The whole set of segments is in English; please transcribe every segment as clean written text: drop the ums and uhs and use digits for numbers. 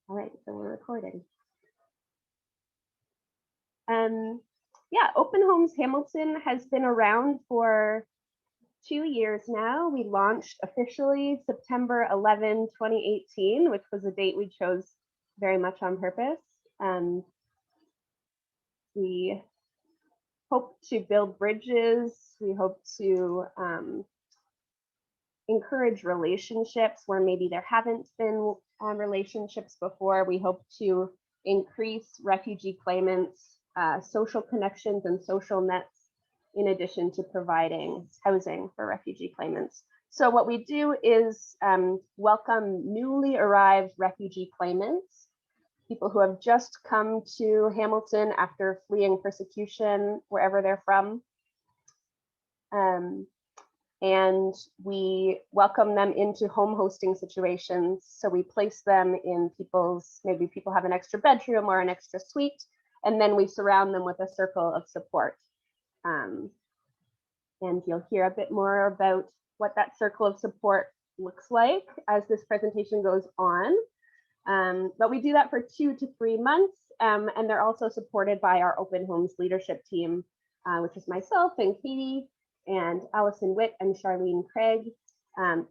All right, so we're recording. Yeah, Open Homes Hamilton has been around for 2 years now. We launched officially September 11, 2018, which was a date we chose very much on purpose. We hope to build bridges. We hope to encourage relationships where maybe there haven't been relationships before. We hope to increase refugee claimants' social connections and social nets, in addition to providing housing for refugee claimants. So what we do is welcome newly arrived refugee claimants, people who have just come to Hamilton after fleeing persecution wherever they're from. And we welcome them into home hosting situations. So we place them in people's, maybe people have an extra bedroom or an extra suite, and then we surround them with a circle of support. And you'll hear a bit more about what that circle of support looks like as this presentation goes on. But we do that for 2 to 3 months, and they're also supported by our Open Homes leadership team, which is myself and Katie, and Allison Witt and Charlene Craig,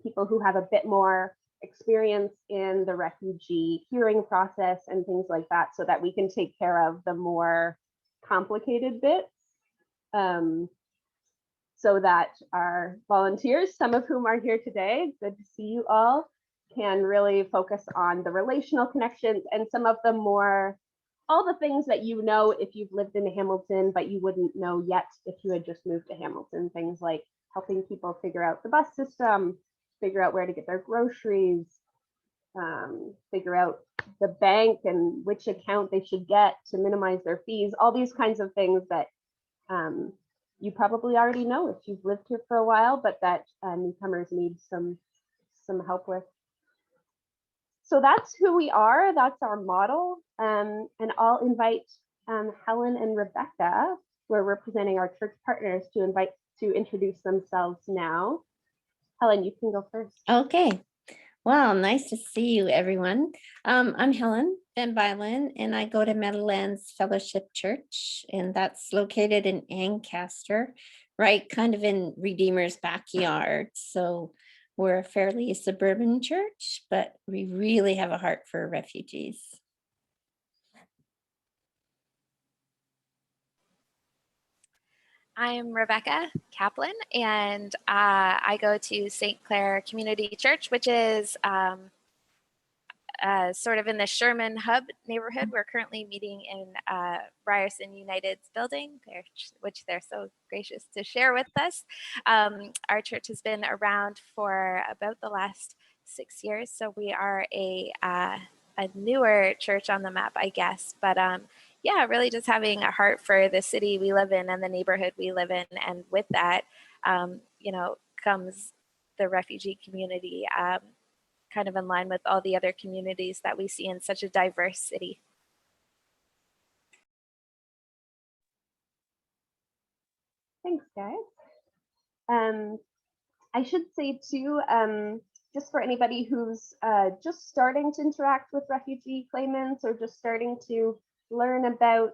people who have a bit more experience in the refugee hearing process and things like that, so that we can take care of the more complicated bits, so that our volunteers, some of whom are here today, good to see you all, can really focus on the relational connections and some of the more, all the things that you know if you've lived in Hamilton, but you wouldn't know yet if you had just moved to Hamilton. Things like helping people figure out the bus system, figure out where to get their groceries, figure out the bank and which account they should get to minimize their fees, all these kinds of things that you probably already know if you've lived here for a while, but that newcomers need some help with. So that's who we are, that's our model. And I'll invite Helen and Rebecca, who are representing our church partners, to introduce themselves now. Helen, you can go first. Okay. Well, nice to see you, everyone. I'm Helen van Beilen, and I go to Meadowlands Fellowship Church, and that's located in Ancaster, right kind of in Redeemer's backyard. So we're a fairly suburban church, but we really have a heart for refugees. I'm Rebecca Kaplan, and I go to St. Clair Community Church, which is sort of in the Sherman Hub neighborhood. We're currently meeting in Ryerson United's building, which they're so gracious to share with us. Our church has been around for about the last 6 years, so we are a newer church on the map, I guess. But yeah, really just having a heart for the city we live in and the neighborhood we live in, and with that, you know, comes the refugee community. Kind of in line with all the other communities that we see in such a diverse city. Thanks, guys. I should say too, just for anybody who's just starting to interact with refugee claimants or just starting to learn about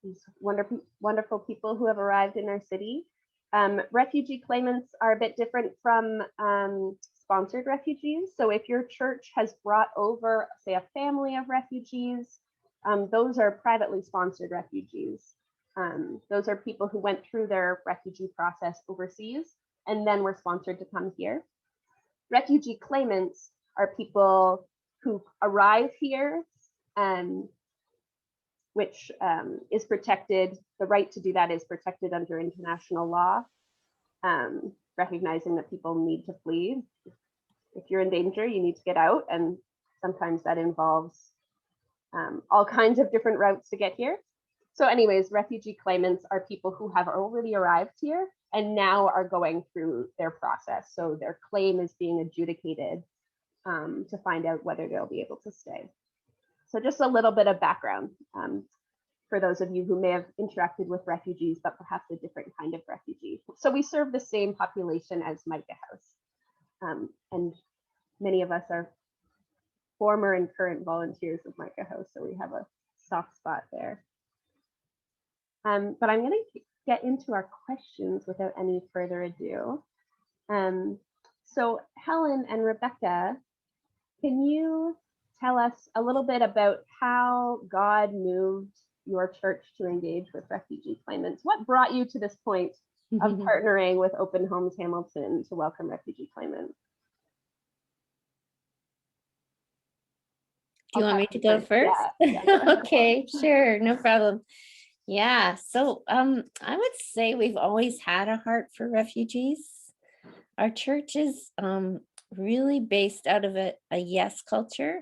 these wonderful people who have arrived in our city. Refugee claimants are a bit different from sponsored refugees. So if your church has brought over, say, a family of refugees, those are privately sponsored refugees. Those are people who went through their refugee process overseas and then were sponsored to come here. Refugee claimants are people who arrive here, which is protected. The right to do that is protected under international law, recognizing that people need to flee. If you're in danger, you need to get out, and sometimes that involves all kinds of different routes to get here. So anyways, refugee claimants are people who have already arrived here and now are going through their process. So their claim is being adjudicated to find out whether they'll be able to stay. So just a little bit of background for those of you who may have interacted with refugees, but perhaps a different kind of refugee. So we serve the same population as Micah House. And many of us are former and current volunteers of Micah House, so we have a soft spot there. But I'm going to get into our questions without any further ado. So Helen and Rebecca, can you tell us a little bit about how God moved your church to engage with refugee claimants? What brought you to this point of partnering with Open Homes Hamilton to welcome refugee claimants? Do you want me to go first? Yeah, Okay, sure, no problem. Yeah, so I would say we've always had a heart for refugees. Our church is really based out of a yes culture.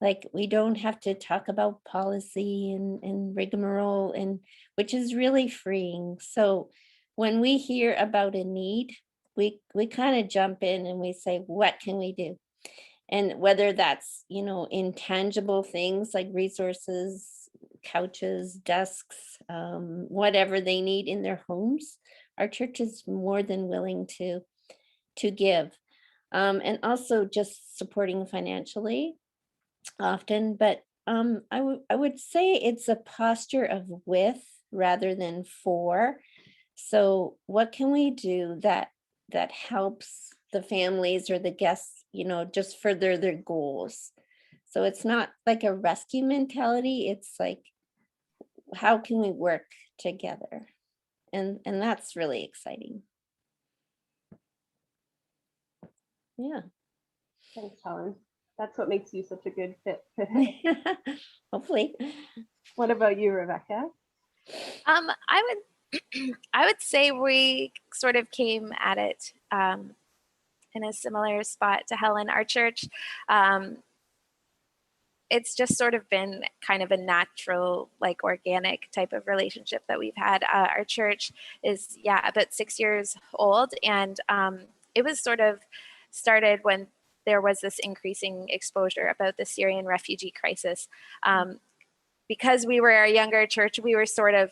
Like, we don't have to talk about policy and rigmarole, and which is really freeing. So when we hear about a need, we kind of jump in and we say, what can we do? And whether that's, intangible things like resources, couches, desks, whatever they need in their homes, our church is more than willing to give. And also just supporting financially often, but I would say it's a posture of with rather than for. So what can we do that helps the families or the guests, just further their goals? So it's not like a rescue mentality. It's like, how can we work together? And that's really exciting. Yeah. Thanks, Helen. That's what makes you such a good fit. Hopefully. What about you, Rebecca? I would say we sort of came at it in a similar spot to Helen. Our church, it's just sort of been kind of a natural, like organic type of relationship that we've had. Our church is, about 6 years old, and it was sort of started when there was this increasing exposure about the Syrian refugee crisis. Because we were a younger church, we were sort of,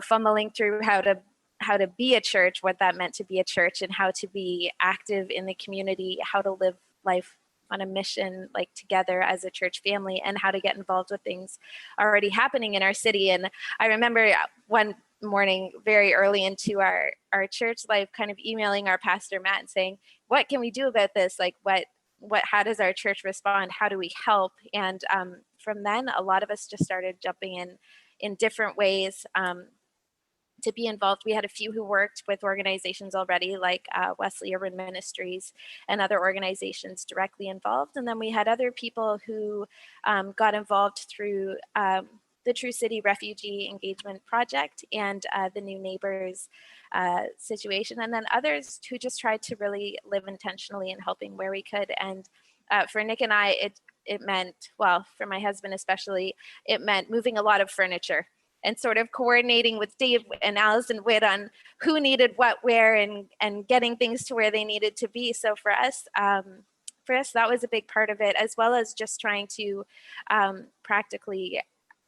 fumbling through how to be a church, what that meant to be a church, and how to be active in the community, how to live life on a mission, like together as a church family, and how to get involved with things already happening in our city. And I remember one morning very early into our church life, kind of emailing our pastor Matt and saying, what can we do about this? Like, how does our church respond? How do we help? And from then, a lot of us just started jumping in different ways to be involved. We had a few who worked with organizations already, like Wesley Urban Ministries and other organizations directly involved. And then we had other people who got involved through the TrueCity Refugee Engagement Project and the New Neighbors situation. And then others who just tried to really live intentionally in helping where we could. And for Nick and I, it meant, well, for my husband especially, it meant moving a lot of furniture and sort of coordinating with Dave and Allison Witt on who needed what where and getting things to where they needed to be. So for us, that was a big part of it, as well as just trying to practically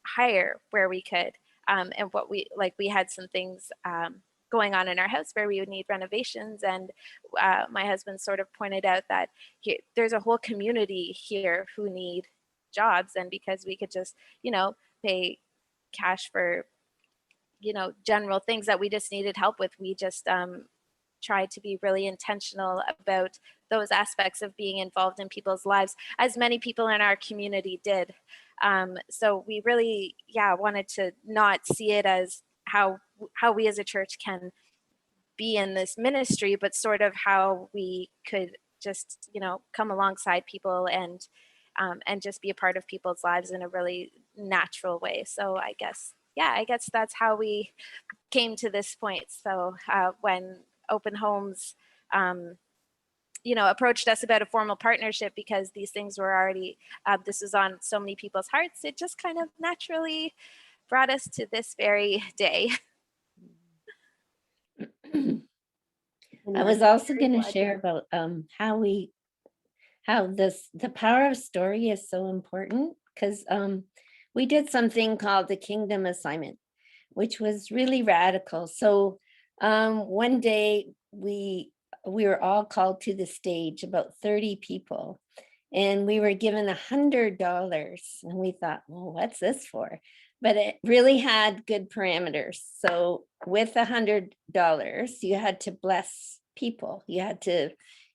hire where we could. And what we had some things going on in our house where we would need renovations. And my husband sort of pointed out that there's a whole community here who need jobs. And because we could just, pay cash for, general things that we just needed help with, we just tried to be really intentional about those aspects of being involved in people's lives, as many people in our community did. So we really, wanted to not see it as how we as a church can be in this ministry, but sort of how we could just, come alongside people and just be a part of people's lives in a really natural way. So I guess that's how we came to this point. So when Open Homes, approached us about a formal partnership, because these things were already, this was on so many people's hearts, it just kind of naturally brought us to this very day. I was also going to share about how the power of story is so important, because we did something called the Kingdom Assignment, which was really radical. So one day we were all called to the stage, about 30 people, and we were given $100, and we thought, well, what's this for? But it really had good parameters. So with $100, you had to bless people. You had to,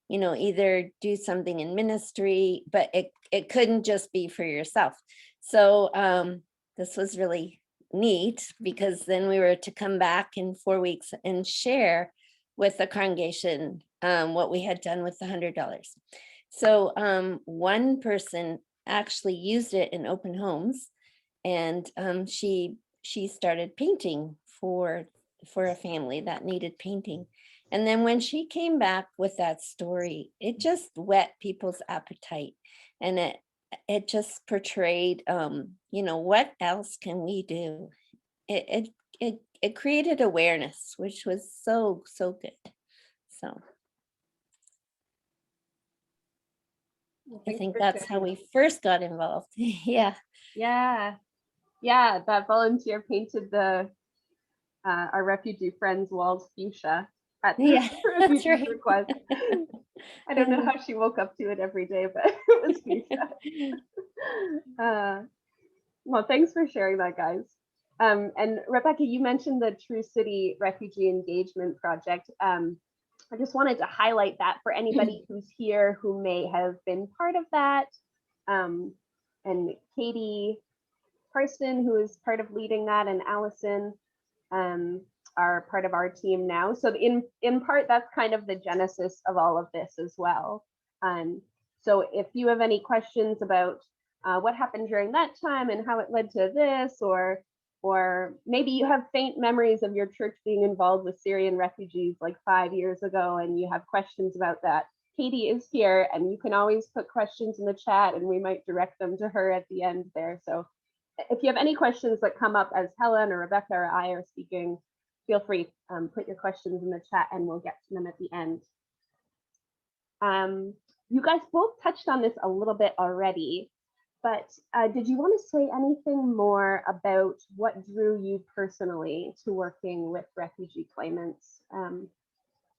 either do something in ministry, but it couldn't just be for yourself. So this was really neat, because then we were to come back in 4 weeks and share with the congregation what we had done with the $100. So one person actually used it in open homes, and she started painting for a family that needed painting. And then when she came back with that story, it just whet people's appetite, and it just portrayed, what else can we do? It created awareness, which was so good. So I think that's how we first got involved. Yeah. Yeah, that volunteer painted our refugee friends' walls fuchsia at the refugee right. request. I don't know how she woke up to it every day, but it was fuchsia. Well, thanks for sharing that, guys. And Rebecca, you mentioned the TrueCity Refugee Engagement Project. I just wanted to highlight that for anybody who's here who may have been part of that. And Katie Karsten, who is part of leading that, and Allison are part of our team now. So in part, that's kind of the genesis of all of this as well. So if you have any questions about what happened during that time and how it led to this, or maybe you have faint memories of your church being involved with Syrian refugees like 5 years ago, and you have questions about that, Katie is here, and you can always put questions in the chat, and we might direct them to her at the end there. So if you have any questions that come up as Helen or Rebecca or I are speaking, feel free, put your questions in the chat and we'll get to them at the end. You guys both touched on this a little bit already, but did you want to say anything more about what drew you personally to working with refugee claimants,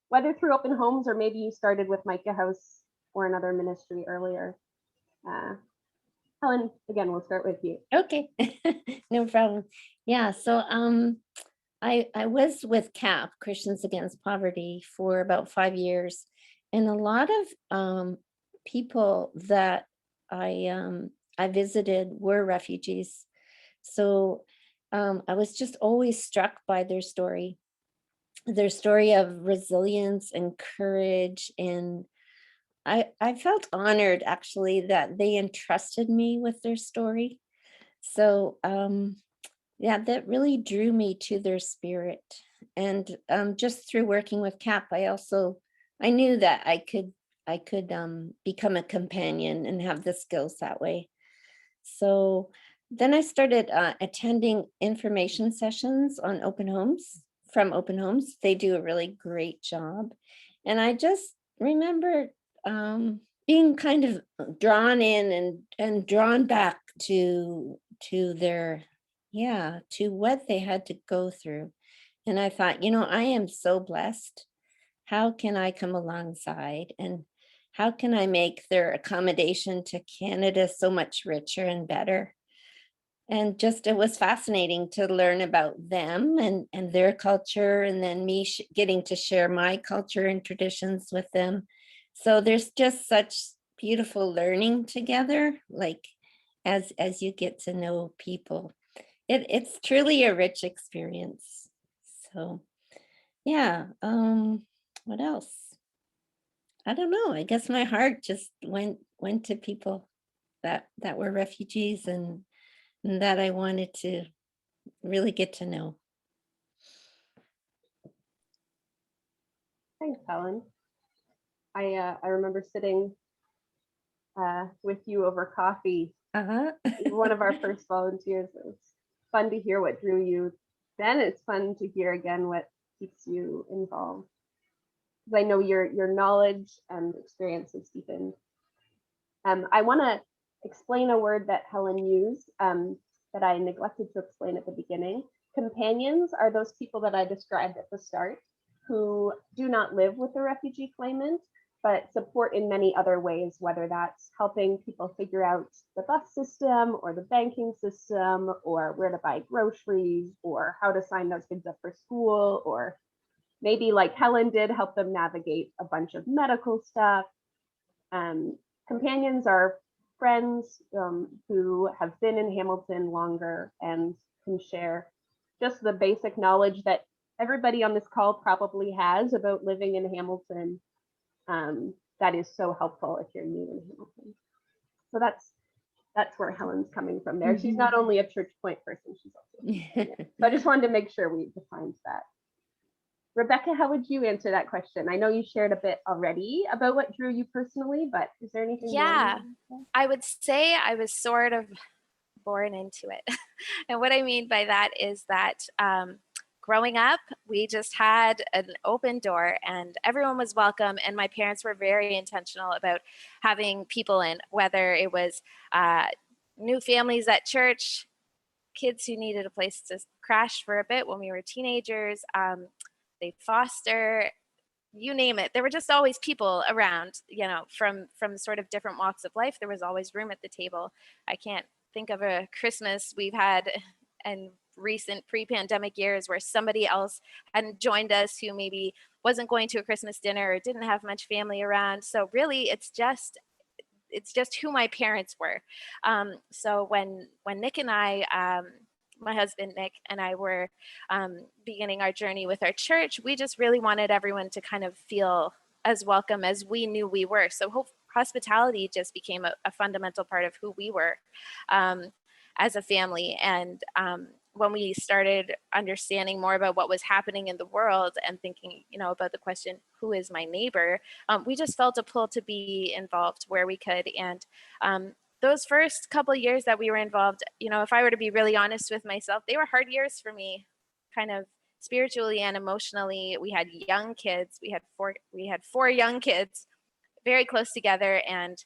whether through open homes or maybe you started with Micah House or another ministry earlier? Helen, again, we'll start with you. Okay, no problem. Yeah, so I was with CAP, Christians Against Poverty, for about 5 years, and a lot of people that I visited were refugees. So I was just always struck by their story of resilience and courage, and I felt honored actually that they entrusted me with their story. So yeah, that really drew me to their spirit. And just through working with CAP, I knew that I could become a companion and have the skills that way. So then I started attending information sessions on open homes, from open homes. They do a really great job. And I just remember being kind of drawn in and drawn back to their, to what they had to go through. And I thought, I am so blessed. How can I come alongside, and how can I make their accommodation to Canada so much richer and better? And just, it was fascinating to learn about them and their culture, and then me getting to share my culture and traditions with them. So there's just such beautiful learning together, like as you get to know people. It's truly a rich experience. So yeah, what else? I don't know. I guess my heart just went to people that were refugees and that I wanted to really get to know. Thanks, Helen. I remember sitting with you over coffee. One of our first volunteers. It was fun to hear what drew you. Then it's fun to hear again what keeps you involved. I know your knowledge and experience is deepened. I want to explain a word that Helen used that I neglected to explain at the beginning. Companions are those people that I described at the start who do not live with the refugee claimant, but support in many other ways, whether that's helping people figure out the bus system or the banking system, or where to buy groceries, or how to sign those kids up for school, or maybe like Helen did, help them navigate a bunch of medical stuff. Companions are friends who have been in Hamilton longer and can share just the basic knowledge that everybody on this call probably has about living in Hamilton. That is so helpful if you're new in Hamilton. So that's where Helen's coming from there. She's not only a Church Point person, she's also so I just wanted to make sure we defined that. Rebecca, how would you answer that question? I know you shared a bit already about what drew you personally, but is there anything Yeah, more? I would say I was sort of born into it. And what I mean by that is that growing up, we just had an open door and everyone was welcome. And my parents were very intentional about having people in, whether it was new families at church, kids who needed a place to crash for a bit when we were teenagers, they foster, you name it. There were just always people around, you know, from sort of different walks of life. There was always room at the table. I can't think of a Christmas we've had in recent pre-pandemic years where somebody else hadn't joined us who maybe wasn't going to a Christmas dinner or didn't have much family around. So really, it's just who my parents were. So when Nick and I, my husband Nick and I were beginning our journey with our church, we just really wanted everyone to kind of feel as welcome as we knew we were. So hospitality just became a fundamental part of who we were as a family. And when we started understanding more about what was happening in the world and thinking, you know, about the question, who is my neighbor? We just felt a pull to be involved where we could. And those first couple of years that we were involved, you know, if I were to be really honest with myself, they were hard years for me, kind of spiritually and emotionally. We had young kids. We had four young kids, very close together, and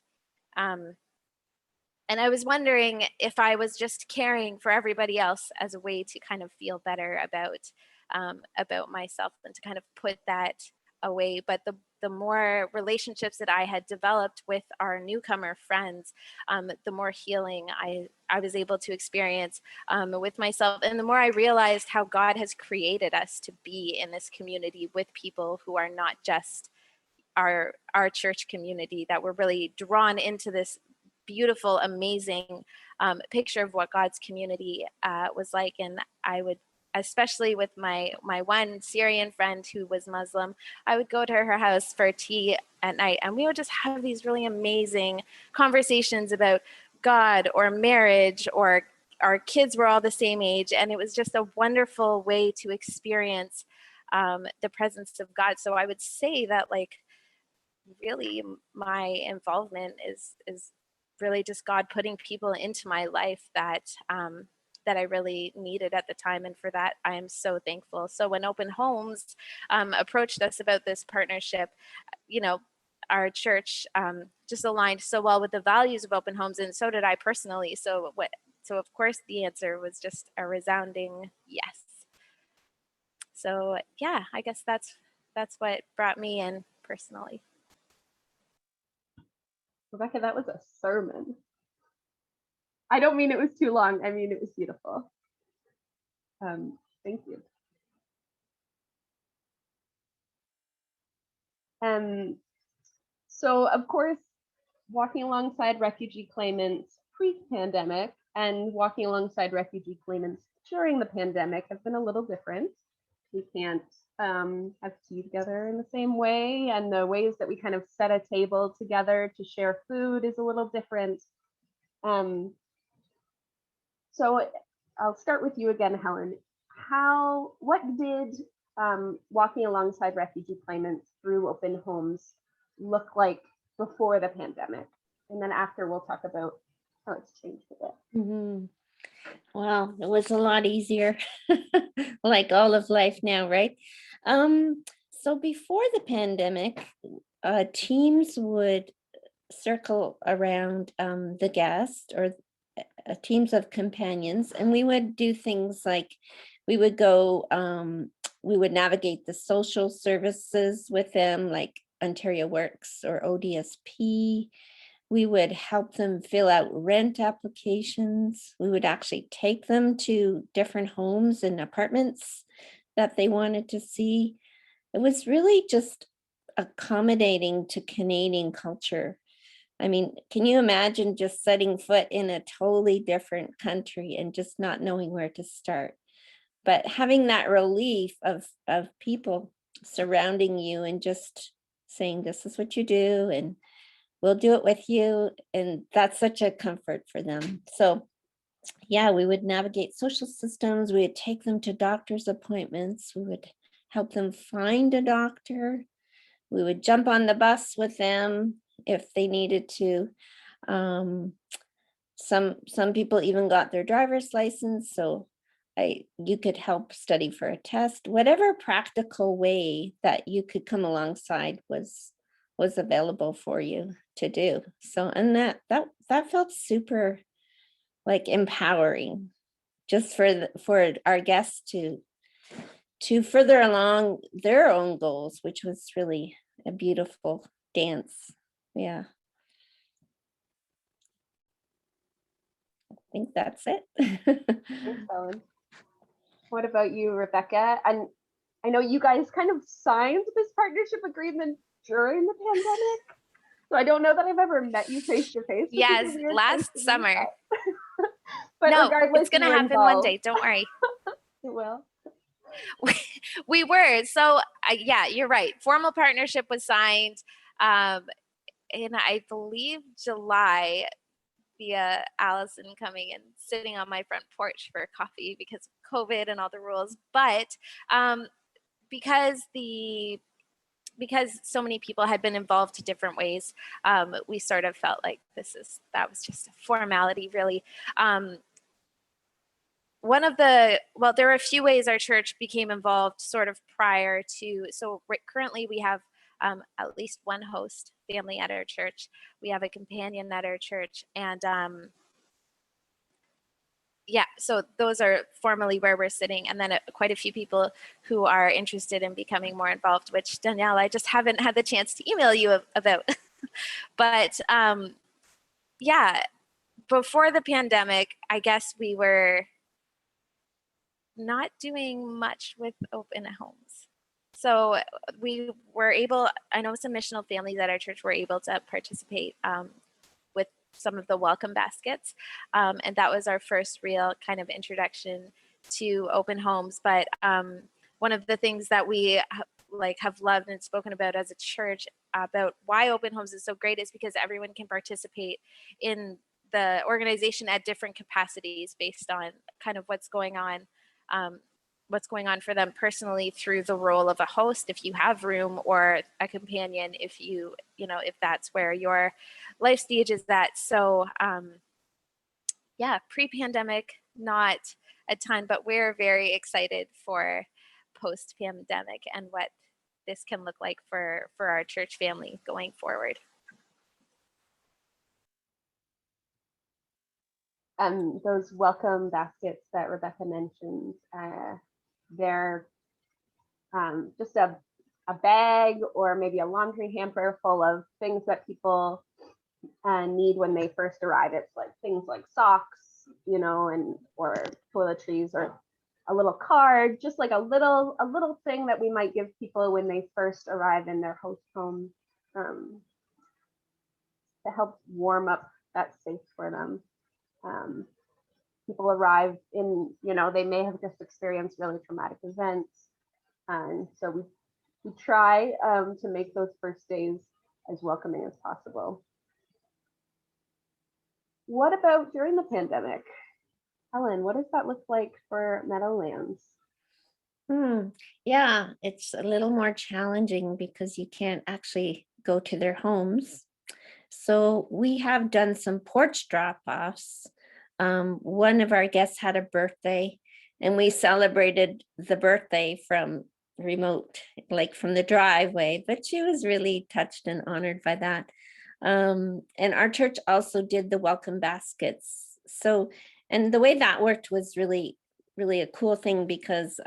I was wondering if I was just caring for everybody else as a way to kind of feel better about myself and to kind of put that away. But the more relationships that I had developed with our newcomer friends, the more healing I was able to experience with myself. And the more I realized how God has created us to be in this community with people who are not just our church community, that we're really drawn into this beautiful, amazing picture of what God's community was like. And I would, especially with my one Syrian friend who was Muslim, I would go to her house for tea at night, and we would just have these really amazing conversations about God or marriage, or our kids were all the same age, and it was just a wonderful way to experience the presence of God. So I would say that, like, really my involvement is really just God putting people into my life that I really needed at the time. And for that, I am so thankful. So when Open Homes approached us about this partnership, you know, our church just aligned so well with the values of Open Homes, and so did I personally. So of course the answer was just a resounding yes. So yeah, I guess that's what brought me in personally. Rebecca, that was a sermon. I don't mean it was too long. I mean, it was beautiful. Thank you. So, of course, walking alongside refugee claimants pre-pandemic and walking alongside refugee claimants during the pandemic have been a little different. We can't have tea together in the same way, and the ways that we kind of set a table together to share food is a little different. So I'll start with you again, Helen. What did walking alongside refugee claimants through Open Homes look like before the pandemic? And then after, we'll talk about how it's changed a bit. Mm-hmm. Well, it was a lot easier, like all of life now, right? So before the pandemic, teams would circle around the guest, or teams of companions, and we would do things like we would go, we would navigate the social services with them, like Ontario Works or ODSP. We would help them fill out rent applications. We would actually take them to different homes and apartments that they wanted to see. It was really just accommodating to Canadian culture. I mean, can you imagine just setting foot in a totally different country and just not knowing where to start? But having that relief of people surrounding you and just saying, this is what you do, and we'll do it with you. And that's such a comfort for them. So yeah, we would navigate social systems. We would take them to doctor's appointments. We would help them find a doctor. We would jump on the bus with them if they needed to. Some people even got their driver's license. So you could help study for a test. Whatever practical way that you could come alongside was available for you to do. So, and that felt super like empowering, just for our guests to further along their own goals, which was really a beautiful dance. Yeah. I think that's it. Thanks, Helen. What about you, Rebecca? And I know you guys kind of signed this partnership agreement during the pandemic. So I don't know that I've ever met you face to face. Yes, last summer. But no, regardless, it's going to happen one day. Don't worry. It will. We were. So yeah, you're right. Formal partnership was signed in, I believe, July, via Allison coming and sitting on my front porch for coffee because of COVID and all the rules. But because so many people had been involved in different ways, we sort of felt like that was just a formality, really. There were a few ways our church became involved sort of prior to, so currently we have at least one host family at our church. We have a companion at our church, and yeah, so those are formally where we're sitting, and then quite a few people who are interested in becoming more involved, which Danielle, I just haven't had the chance to email you about. But yeah, before the pandemic, I guess we were not doing much with open homes. So we were able, I know some missional families at our church were able to participate with some of the welcome baskets. And that was our first real kind of introduction to open homes. But one of the things that we have loved and spoken about as a church about why open homes is so great is because everyone can participate in the organization at different capacities based on kind of what's going on for them personally through the role of a host, if you have room, or a companion, if if that's where your life stage is at. So yeah, pre-pandemic, not a ton, but we're very excited for post-pandemic and what this can look like for our church family going forward. Those welcome baskets that Rebecca mentioned, they're just a bag or maybe a laundry hamper full of things that people need when they first arrive. It's like things like socks, or toiletries, or a little card, just like a little thing that we might give people when they first arrive in their host home, to help warm up that space for them. People arrive in, they may have just experienced really traumatic events. And so we try to make those first days as welcoming as possible. What about during the pandemic? Helen, what does that look like for Meadowlands? Yeah, it's a little more challenging because you can't actually go to their homes. So we have done some porch drop-offs. One of our guests had a birthday, and we celebrated the birthday from remote, like from the driveway, but she was really touched and honored by that. And our church also did the welcome baskets. So, and the way that worked was really, really a cool thing because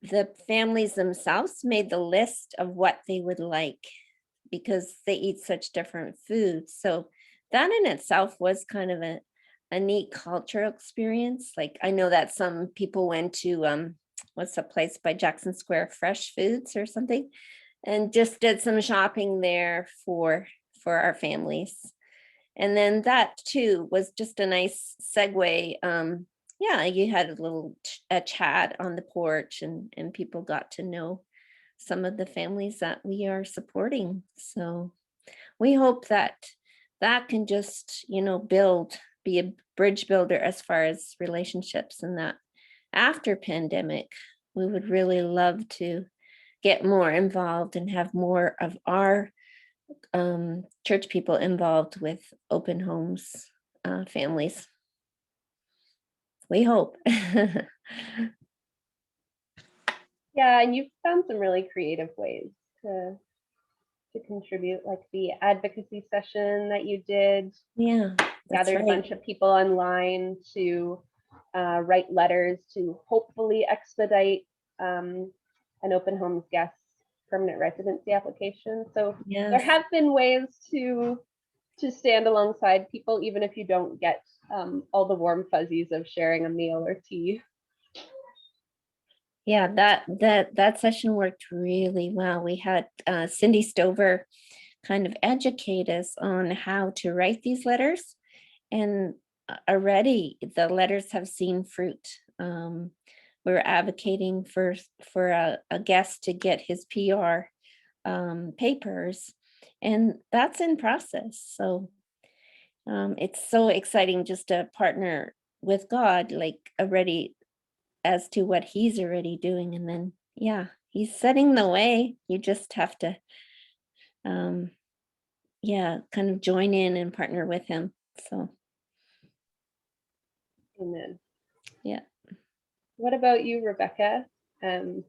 the families themselves made the list of what they would like because they eat such different foods. So that in itself was kind of a neat cultural experience. Like I know that some people went to what's the place by Jackson Square, Fresh Foods or something, and just did some shopping there for our families. And then that too was just a nice segue. Yeah, you had a chat on the porch, and people got to know some of the families that we are supporting. So we hope that that can just, be a bridge builder as far as relationships, and that after pandemic, we would really love to get more involved and have more of our church people involved with open homes families. We hope. Yeah, and you've found some really creative ways to contribute, like the advocacy session that you did. Yeah, Gathered a bunch of people online to write letters to hopefully expedite an open homes guest permanent residency application. So yes. There have been ways to stand alongside people, even if you don't get all the warm fuzzies of sharing a meal or tea. Yeah, that session worked really well. We had Cindy Stover kind of educate us on how to write these letters, and already the letters have seen fruit. We're advocating for a guest to get his PR papers, and that's in process. So it's so exciting just to partner with God, like already as to what he's already doing. And then, yeah, he's setting the way. You just have to, kind of join in and partner with him. So, Amen. yeah. What about you, Rebecca? How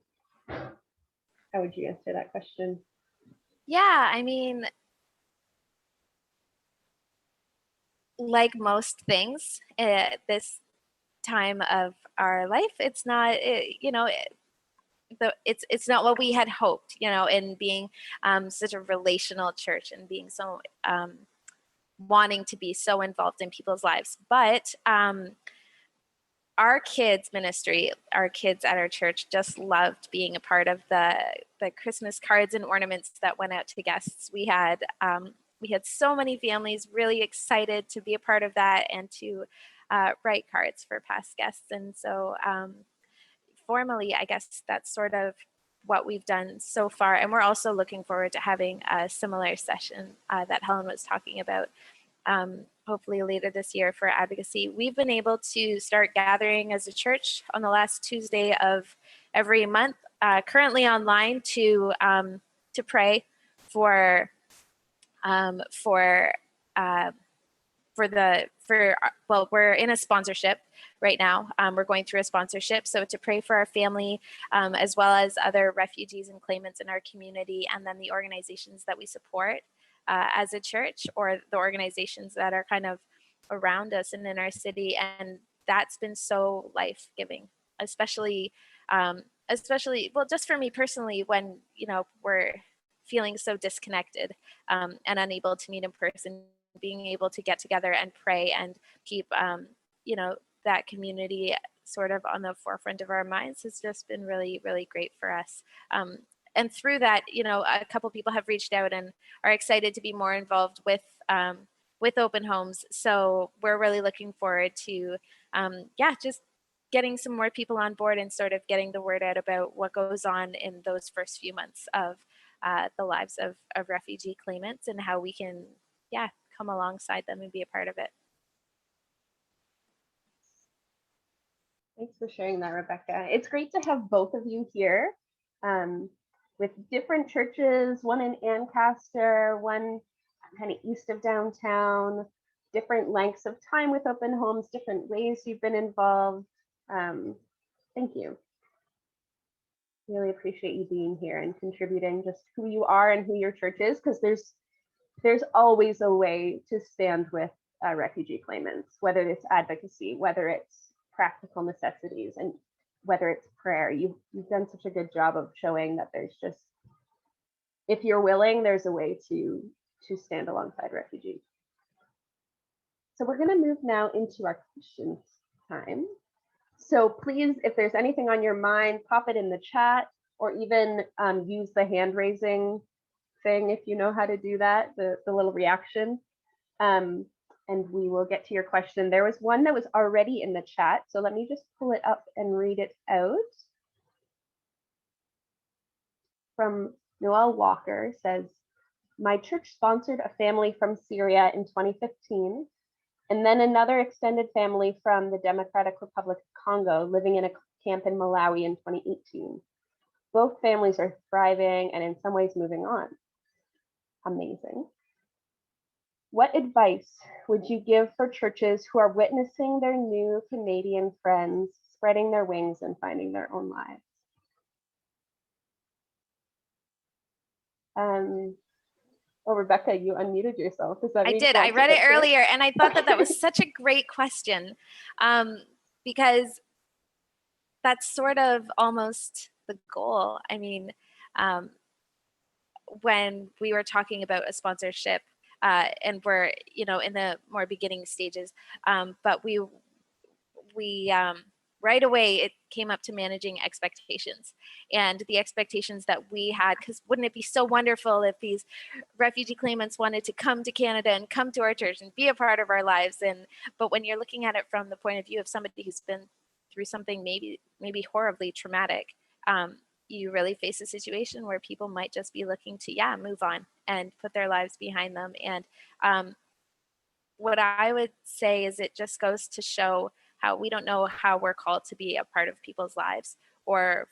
would you answer that question? Yeah, I mean, like most things at this time of our life, it's not, it's not what we had hoped, in being such a relational church and being so wanting to be so involved in people's lives. But our kids ministry, our kids at our church just loved being a part of the Christmas cards and ornaments that went out to guests. We had so many families really excited to be a part of that and to write cards for past guests. And so formally, I guess that's sort of what we've done so far. And we're also looking forward to having a similar session that Helen was talking about, hopefully later this year for advocacy. We've been able to start gathering as a church on the last Tuesday of every month, currently online to pray for we're in a sponsorship right now. We're going through a sponsorship. So to pray for our family, as well as other refugees and claimants in our community, and then the organizations that we support as a church, or the organizations that are kind of around us and in our city. And that's been so life-giving, especially, just for me personally, when, we're feeling so disconnected and unable to meet in person, being able to get together and pray and keep, that community sort of on the forefront of our minds has just been really, really great for us. And through that, a couple people have reached out and are excited to be more involved with open homes. So we're really looking forward to, just getting some more people on board and sort of getting the word out about what goes on in those first few months of the lives of refugee claimants, and how we can, come alongside them and be a part of it. Thanks for sharing that, Rebecca. It's great to have both of you here with different churches, one in Ancaster, one kind of east of downtown, different lengths of time with open homes, different ways you've been involved. Thank you. Really appreciate you being here and contributing just who you are and who your church is, because there's always a way to stand with refugee claimants, whether it's advocacy, whether it's practical necessities, and whether it's prayer. You've done such a good job of showing that there's just, if you're willing, there's a way to stand alongside refugees. So we're going to move now into our questions time. So please, if there's anything on your mind, pop it in the chat, or even use the hand raising thing if you know how to do that, the little reaction. And we will get to your question. There was one that was already in the chat, so let me just pull it up and read it out. From Noel Walker, says, my church sponsored a family from Syria in 2015, and then another extended family from the Democratic Republic of Congo living in a camp in Malawi in 2018. Both families are thriving and in some ways moving on. Amazing. What advice would you give for churches who are witnessing their new Canadian friends spreading their wings and finding their own lives? Oh, Rebecca, you unmuted yourself. Does that mean I did. I read it earlier, and I thought that was such a great question, because that's sort of almost the goal. I mean, when we were talking about a sponsorship, and we're, you know, in the more beginning stages, but we right away, it came up to managing expectations, and the expectations that we had, because wouldn't it be so wonderful if these refugee claimants wanted to come to Canada and come to our church and be a part of our lives? But when you're looking at it from the point of view of somebody who's been through something maybe horribly traumatic, you really face a situation where people might just be looking to, move on and put their lives behind them. And what I would say is it just goes to show how we don't know how we're called to be a part of people's lives, or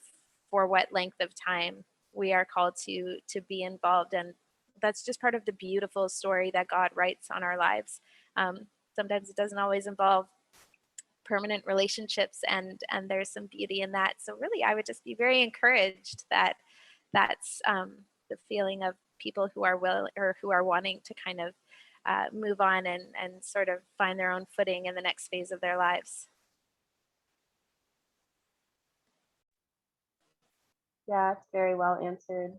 for what length of time we are called to be involved. And that's just part of the beautiful story that God writes on our lives. Sometimes it doesn't always involve permanent relationships, and there's some beauty in that. So really, I would just be very encouraged that that's the feeling of people who are willing, or who are wanting to kind of move on and sort of find their own footing in the next phase of their lives. Yeah, it's very well answered.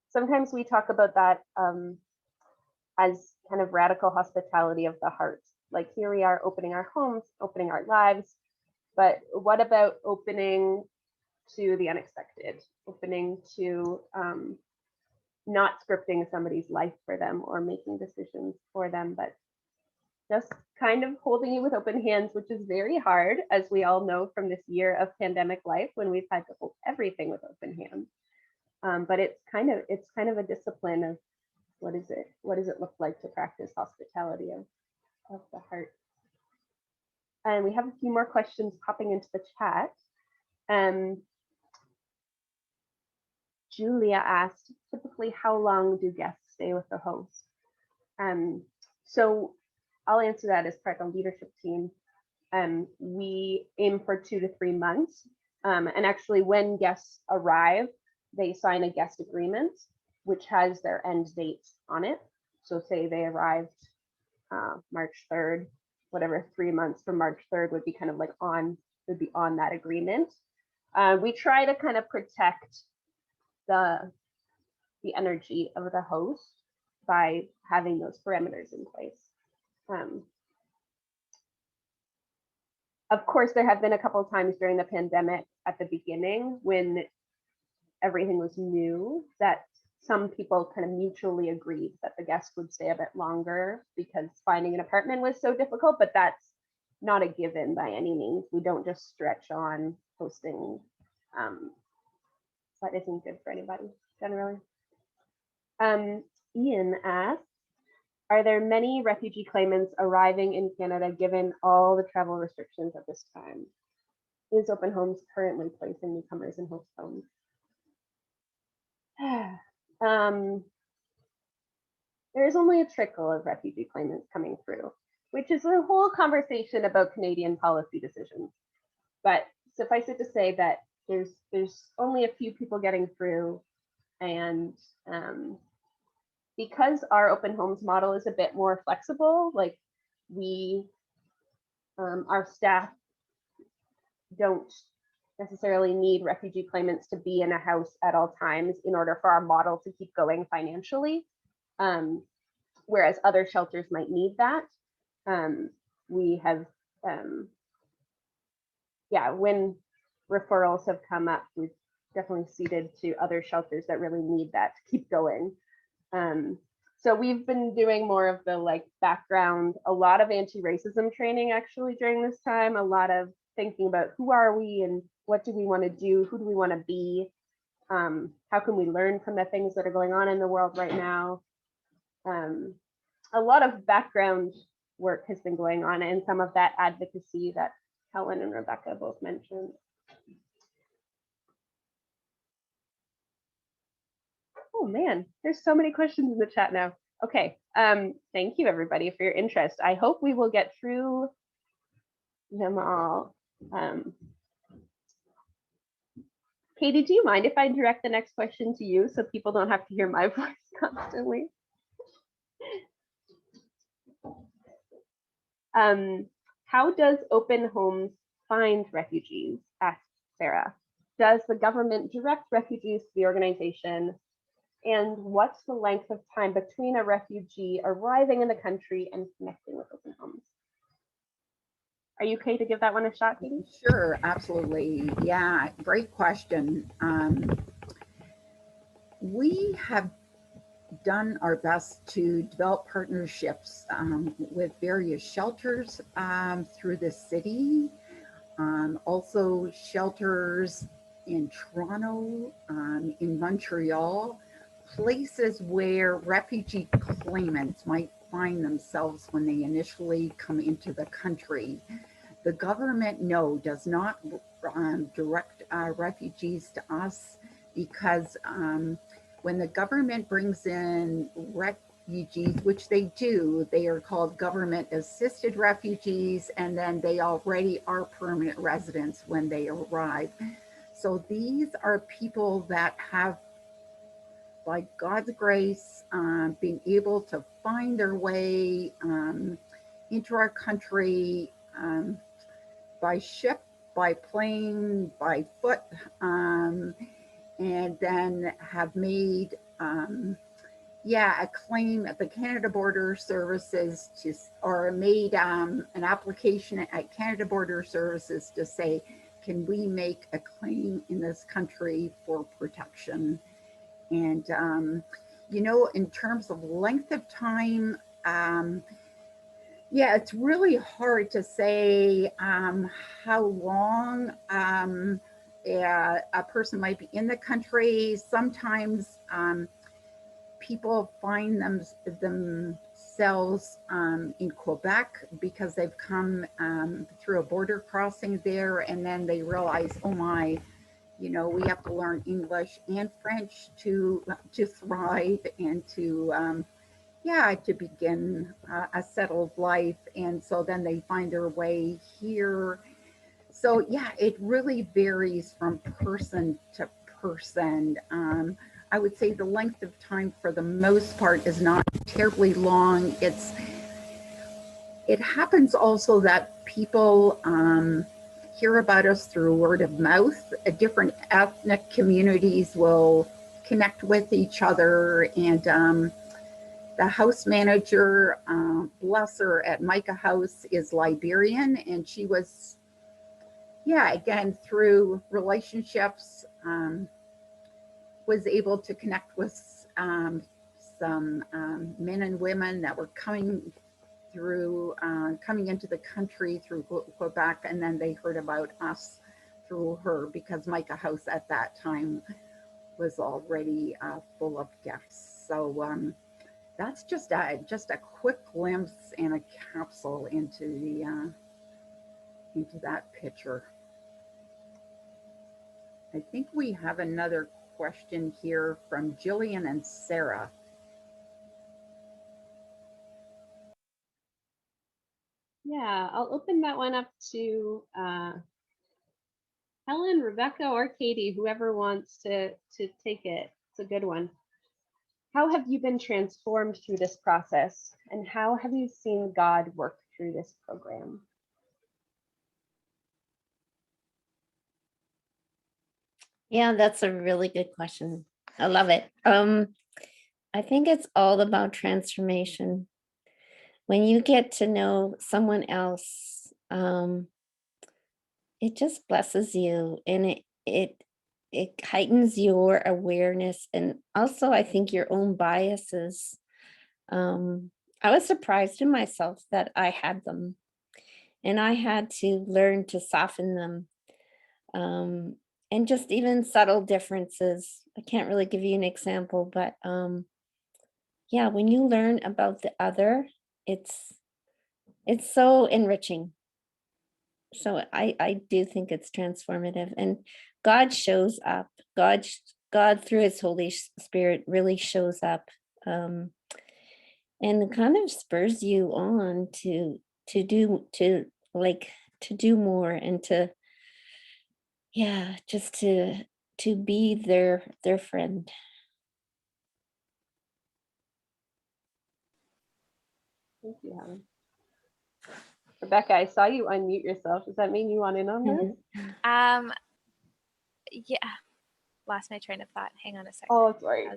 Sometimes we talk about that as kind of radical hospitality of the heart. Like, here we are opening our homes, opening our lives, but what about opening to the unexpected, opening to not scripting somebody's life for them or making decisions for them, but just kind of holding you with open hands, which is very hard, as we all know from this year of pandemic life when we've had to hold everything with open hands. But it's kind of a discipline of what does it look like to practice hospitality of the heart. And we have a few more questions popping into the chat. Julia asked, typically how long do guests stay with the host? So I'll answer that as part of the leadership team. We aim for 2 to 3 months. And actually, when guests arrive, they sign a guest agreement, which has their end date on it. So say they arrived March 3rd, whatever, 3 months from March 3rd would be kind of like on that agreement. We try to kind of protect the energy of the host by having those parameters in place. Of course, there have been a couple of times during the pandemic at the beginning when everything was new that some people kind of mutually agreed that the guest would stay a bit longer because finding an apartment was so difficult, but that's not a given by any means. We don't just stretch on hosting. That isn't good for anybody generally. Ian asks, are there many refugee claimants arriving in Canada given all the travel restrictions at this time? Is Open Homes currently placing newcomers in host homes? There's only a trickle of refugee claimants coming through, which is a whole conversation about Canadian policy decisions. But suffice it to say that there's only a few people getting through, and because our Open Homes model is a bit more flexible, like our staff don't necessarily need refugee claimants to be in a house at all times in order for our model to keep going financially. Whereas other shelters might need that. We have, yeah, when referrals have come up, we've definitely ceded to other shelters that really need that to keep going. So we've been doing more of the like background, a lot of anti-racism training actually during this time, a lot of thinking about who are we and what do we want to do, who do we want to be, how can we learn from the things that are going on in the world right now. A lot of background work has been going on, and some of that advocacy that Helen and Rebecca both mentioned. Oh man, there's so many questions in the chat now. Okay, thank you everybody for your interest. I hope we will get through them all. Katie, do you mind if I direct the next question to you so people don't have to hear my voice constantly? How does Open Homes find refugees? Asked Sarah. Does the government direct refugees to the organization? And what's the length of time between a refugee arriving in the country and connecting with Open Homes? Are you okay to give that one a shot, Katie? Sure, absolutely. Yeah, great question. We have done our best to develop partnerships with various shelters through the city, also shelters in Toronto, in Montreal, places where refugee claimants might find themselves when they initially come into the country. The government, no, does not direct refugees to us, because when the government brings in refugees, which they do, they are called government assisted refugees, and then they already are permanent residents when they arrive. So these are people that have, by God's grace, been able to find their way into our country by ship, by plane, by foot, and then have made a claim at the Canada Border Services or made an application at Canada Border Services to say, can we make a claim in this country for protection? And, you know, in terms of length of time, yeah, it's really hard to say how long a person might be in the country. Sometimes people find themselves in Quebec because they've come through a border crossing there, and then they realize, oh my, you know, we have to learn English and French to thrive and to begin a settled life. And so then they find their way here. So yeah, it really varies from person to person. I would say the length of time for the most part is not terribly long. It happens also that people hear about us through word of mouth. Different ethnic communities will connect with each other, and the house manager, bless her, at Micah House is Liberian, and she was, again, through relationships, was able to connect with some men and women that were coming into the country through Quebec, and then they heard about us through her, because Micah House at that time was already full of guests. So that's just a quick glimpse and a capsule into that picture. I think we have another question here from Jillian and Sarah. Yeah, I'll open that one up to Helen, Rebecca, or Katie, whoever wants to take it. It's a good one. How have you been transformed through this process, and how have you seen God work through this program? Yeah, that's a really good question. I love it. I think it's all about transformation. When you get to know someone else, it just blesses you, and it heightens your awareness, and also I think your own biases. I was surprised in myself that I had them, and I had to learn to soften them. And just even subtle differences. I can't really give you an example, but yeah, when you learn about the other, it's so enriching. So I do think it's transformative, and God shows up. God through his Holy Spirit really shows up, and kind of spurs you on to do more, and to, yeah, just to be their friend. Thank you, Helen. Rebecca, I saw you unmute yourself. Does that mean you want in on this? Yeah, lost my train of thought. Hang on a second. Oh, sorry.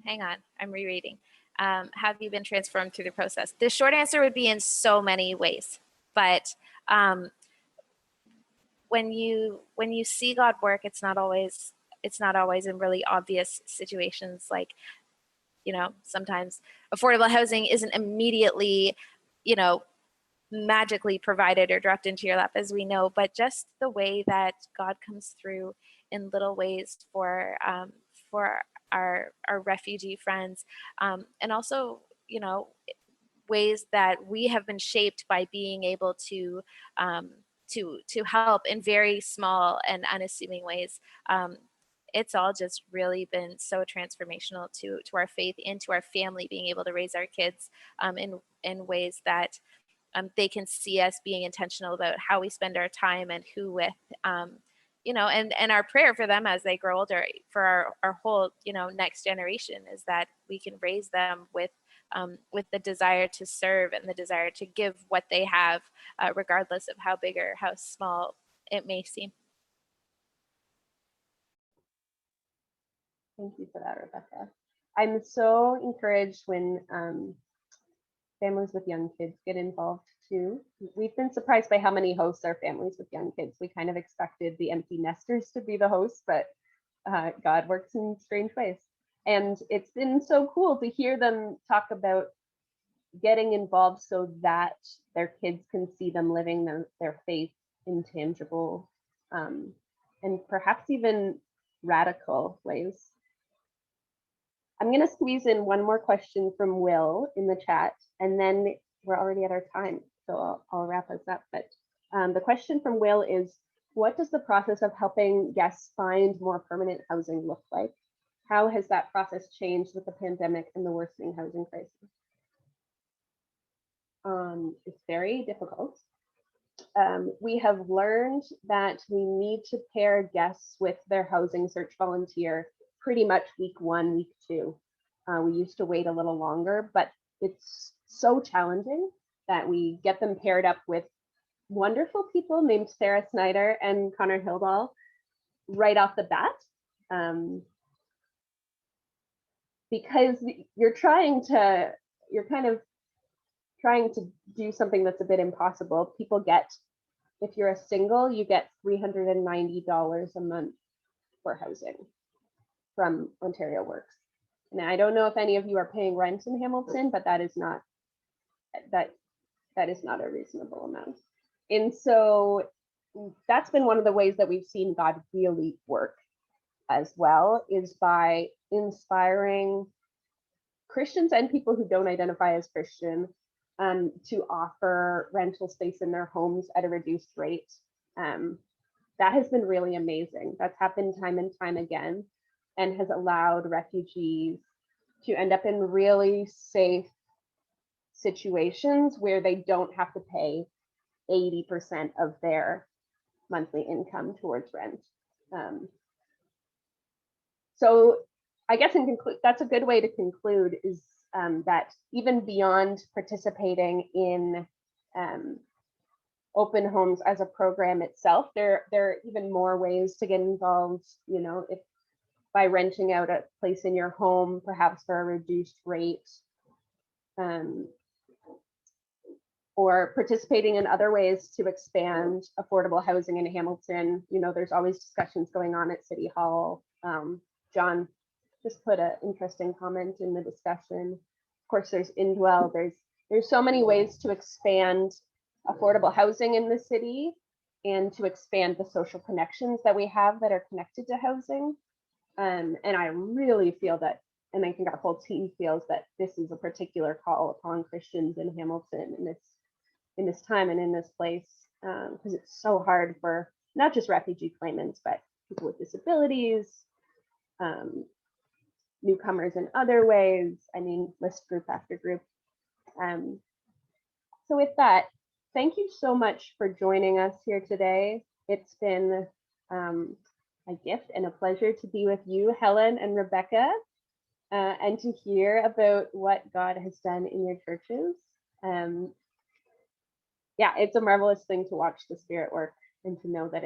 Hang on, I'm rereading. Have you been transformed through the process? The short answer would be in so many ways, but when you see God work, it's not always in really obvious situations. Like, sometimes affordable housing isn't immediately, magically provided or dropped into your lap, as we know, but just the way that God comes through in little ways for our refugee friends, and also, ways that we have been shaped by being able to help in very small and unassuming ways. It's all just really been so transformational to our faith and to our family, being able to raise our kids in ways that they can see us being intentional about how we spend our time and who with, and our prayer for them as they grow older, for our whole, next generation, is that we can raise them with the desire to serve and the desire to give what they have, regardless of how big or how small it may seem. Thank you for that, Rebecca. I'm so encouraged when families with young kids get involved too. We've been surprised by how many hosts are families with young kids. We kind of expected the empty nesters to be the hosts, but God works in strange ways. And it's been so cool to hear them talk about getting involved so that their kids can see them living their faith in tangible and perhaps even radical ways. I'm going to squeeze in one more question from Will in the chat, and then we're already at our time, so I'll wrap us up. But the question from Will is, what does the process of helping guests find more permanent housing look like? How has that process changed with the pandemic and the worsening housing crisis? It's very difficult. We have learned that we need to pair guests with their housing search volunteer pretty much week 1, week 2. We used to wait a little longer, but it's so challenging that we get them paired up with wonderful people named Sarah Snyder and Connor Hildahl right off the bat. Because you're kind of trying to do something that's a bit impossible. People get, if you're a single, you get $390 a month for housing from Ontario Works. And I don't know if any of you are paying rent in Hamilton, but that is not a reasonable amount. And so that's been one of the ways that we've seen God really work as well, is by inspiring Christians and people who don't identify as Christian to offer rental space in their homes at a reduced rate. That has been really amazing. That's happened time and time again, and has allowed refugees to end up in really safe situations where they don't have to pay 80% of their monthly income towards rent. So I guess that's a good way to conclude, is that even beyond participating in open homes as a program itself. There are even more ways to get involved, you know, if by renting out a place in your home, perhaps for a reduced rate, or participating in other ways to expand affordable housing in Hamilton. You know, there's always discussions going on at City Hall. John just put an interesting comment in the discussion. Of course, there's Indwell. There's so many ways to expand affordable housing in the city and to expand the social connections that we have that are connected to housing. And I really feel that, and I think our whole team feels that this is a particular call upon Christians in Hamilton in this time and in this place, because it's so hard for not just refugee claimants, but people with disabilities, newcomers in other ways. I mean, list group after group. So with that, thank you so much for joining us here today. It's been a gift and a pleasure to be with you, Helen and Rebecca, and to hear about what God has done in your churches. Yeah, it's a marvelous thing to watch the Spirit work and to know that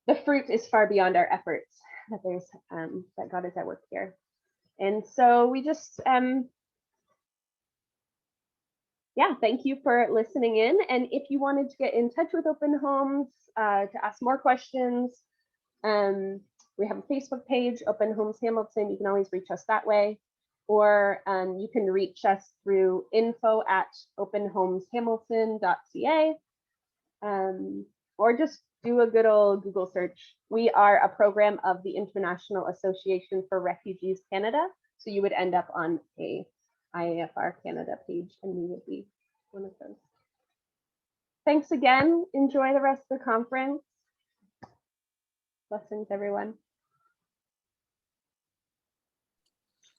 the fruit is far beyond our efforts, that there's that God is at work here. And so we just yeah, thank you for listening in. And if you wanted to get in touch with Open Homes to ask more questions, we have a Facebook page, Open Homes Hamilton. You can always reach us that way, or you can reach us through info@openhomeshamilton.ca, or just do a good old Google search. We are a program of the International Association for Refugees Canada, so you would end up on a IAFR Canada page, and we would be one of those. Thanks again. Enjoy the rest of the conference. Blessings, everyone.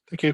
Thank you.